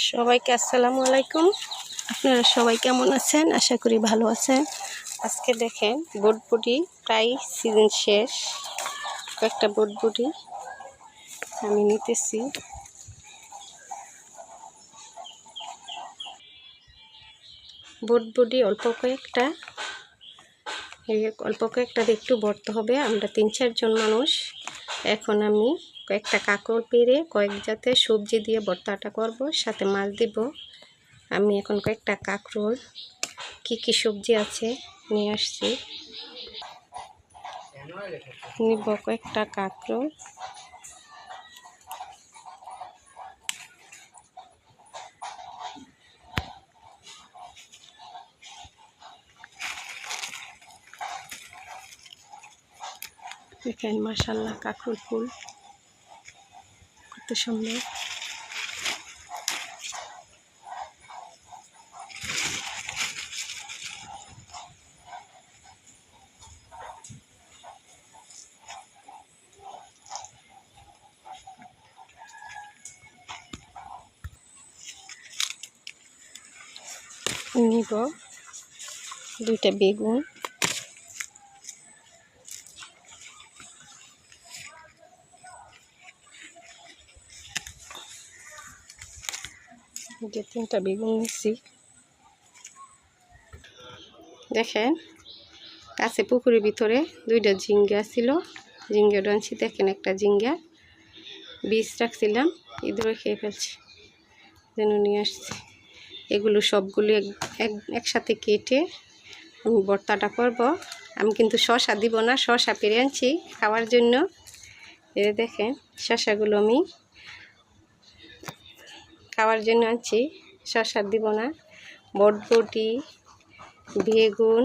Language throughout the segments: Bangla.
সবাইকে আসসালামু আলাইকুম। আপনারা সবাই কেমন আছেন? আশা করি ভালো আছেন। আজকে দেখেন বটবটি প্রায় সিজন শেষ, কয়েকটা বটবটি আমি নিতেছি। বটবটি অল্প কয়েকটা একটু ভরতে হবে। আমরা 3-4 জন মানুষ। এখন আমি কয়েকটা কাঁকরোল পেড়ে কয়েক জাতের সবজি দিয়ে ভর্তাটা করব, সাথে মাছ দিব। আমি এখন কয়েকটা কাঁকরোল, কি সবজি আছে নিয়ে আসছি, নিব কয়েকটা কাঁকরোল। দেখেন মাশাআল্লাহ কাঁকরোল ফুল কত সুন্দর। নিব 2টা বেগুন, যে 3টা বেগুন নিচ্ছি। দেখেন কাছে পুকুরের ভিতরে 2টা ঝিঙ্গা ছিল, ঝিঙ্গা আনছি। দেখেন একটা ঝিঙ্গা বীজ রাখছিলাম, ইঁদুরে খেয়ে ফেলছি, যেন নিয়ে আসছি। এগুলো সবগুলো একসাথে কেটে আমি ভর্তাটা করব। আমি কিন্তু শসা দিব না, শসা পেরে আনছি খাওয়ার জন্য। এই দেখেন শসাগুলো আমি খাওয়ার জন্য আনছি, শসা দিব না। বটবটি, বেগুন,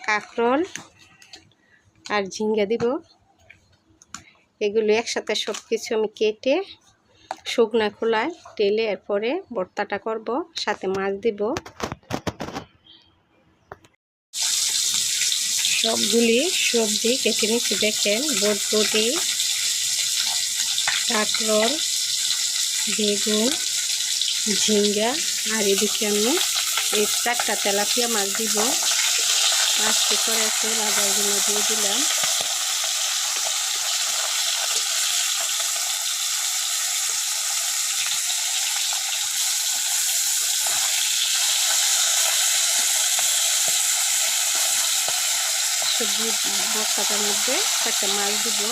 কাঁকরোল আর ঝিঙ্গা দিব। এগুলো একসাথে সব কিছু আমি কেটে শুকনা খোলায় টেলে এরপরে ভর্তাটা করব, সাথে মাছ দিব। সবগুলি সবজি কেটে নিচ্ছি। দেখেন বটবটি, কাঁকরোল, বেগুন, ঝিঙ্গা, আর এদিকে আমি এই 4টা তেলাপিয়া মাছ দিব। মাছটি করে একটু রাজাগুলো দিয়ে দিলাম। সবজি বস্তাটার মধ্যে 4টা মাছ দিব।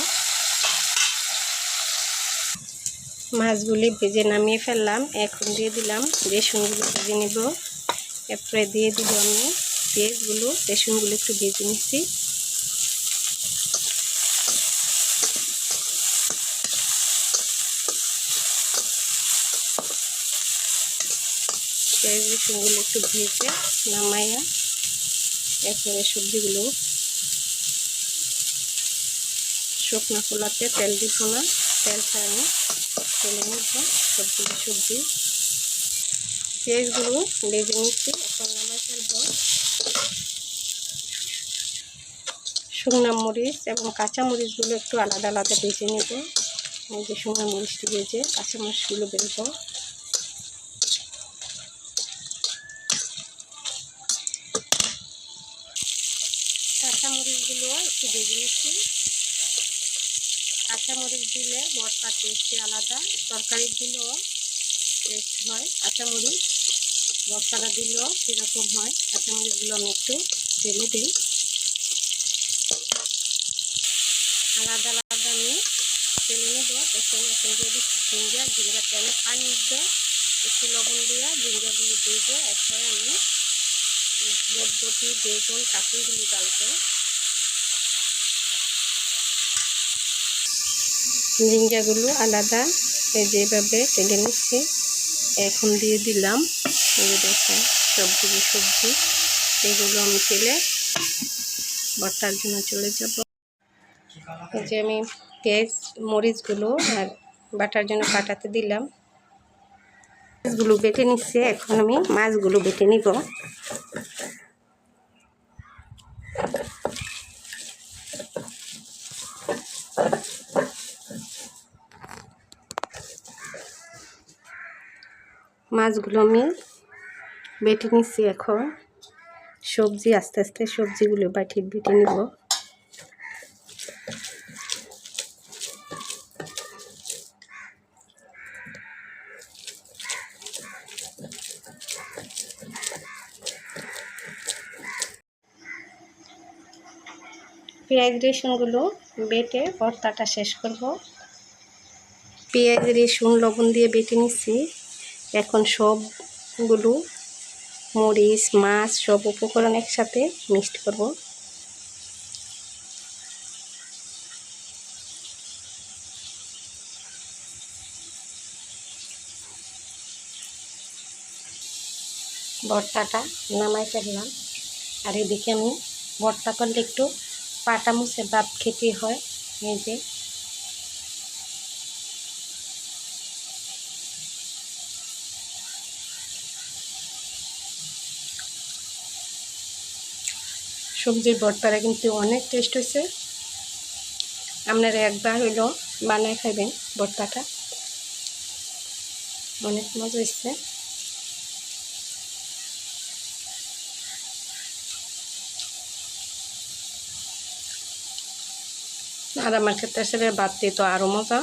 মাছগুলি ভেজে নামিয়ে ফেললাম। এখন দিয়ে দিলাম রসুনগুলো ভেজে নেব। এরপরে দিয়ে দিব আমি পেঁয়াজগুলো, রসুনগুলো একটু ভেজে নিচ্ছি। পেঁয়াজ রসুনগুলো একটু ভেজে নামাইয়া এরপরে সবজিগুলো শুকনো খোলাতে তেল দিব না, তেল ছাড়ানো তেলে নিব সবজি। পেঁয়াজগুলো ভেজে নিচ্ছি, এখন নামাই ফেলব। শুকনো মরিচ এবং কাঁচা মরিচগুলো একটু আলাদা আলাদা ভেজে নেব। এই যে শুকনো মরিচটি ভেজে কাঁচা মরিচগুলো বেরবো। কাঁচা মরিচগুলো একটু ভেজে নিচ্ছি। কাঁচা মরিচ দিলে ভর্তার টেস্টে আলাদা, তরকারির দিলেও টেস্ট হয়। কাঁচা মরিচ ভর্তাটা দিলেও সেরকম হয়। কাঁচা মরিচগুলো আমি একটু ঢেলে দিই। আলাদা আলাদা আমি তেলে নেব। এখন দিয়ে দিচ্ছি ঝিঙ্গাতে আমি পানি দিয়ে একটু লবণ দিয়ে ঝিঙ্গাগুলো দিয়ে এরপরে আমি বটবটি, বেগুন, কাঁকরোলগুলো ডালবো। ঝিঙ্গাগুলো আলাদা যেভাবে তেলে নিচ্ছি। এখন দিয়ে দিলাম এই দেখেন সবজি। এগুলো আমি তেলে ভর্তার জন্য চলে যাব। এই যে আমি পেঁয়াজ মরিচগুলো আর বাটার জন্য কাটাতে দিলাম। মাছগুলো বেটে নিচ্ছি। এখন আমি মাছগুলো বেটে নিব। মাছগুলো আমি বেটে নিচ্ছি। এখন সবজি আস্তে আস্তে সবজিগুলো বেটে নিব। পেঁয়াজ রসুনগুলো বেটে ভর্তাটা শেষ করব। পেঁয়াজ রসুন লবণ দিয়ে বেটে নিচ্ছি। এখন সবগুলো মরিচ মাছ সব উপকরণ একসাথে মিক্সড করব। ভর্তাটা নামাই ফেললাম। আর এদিকে আমি ভর্তা করলে একটু পাটা মুছে ভাত খেতে হয়। এই যে সবজির ভর্তাটা কিন্তু অনেক টেস্ট হয়েছে। আপনারা একবার হইলো বানায় খাইবেন ভর্তাটা, অনেক মজা হয়েছে। আর আমার ক্ষেত্রে আসলে ভাত দিয়ে তো আরও মজা,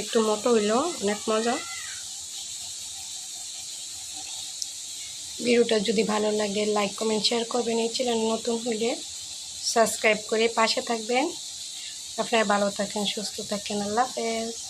একটু মোটো হইলেও অনেক মজা। ভিডিওটা যদি ভালো লাগে লাইক কমেন্ট শেয়ার করবেন। এই চ্যানেল নতুন হলে সাবস্ক্রাইব করে পাশে থাকবেন। আপনারা ভালো থাকেন, সুস্থ থাকেন। আল্লাহ হাফেজ।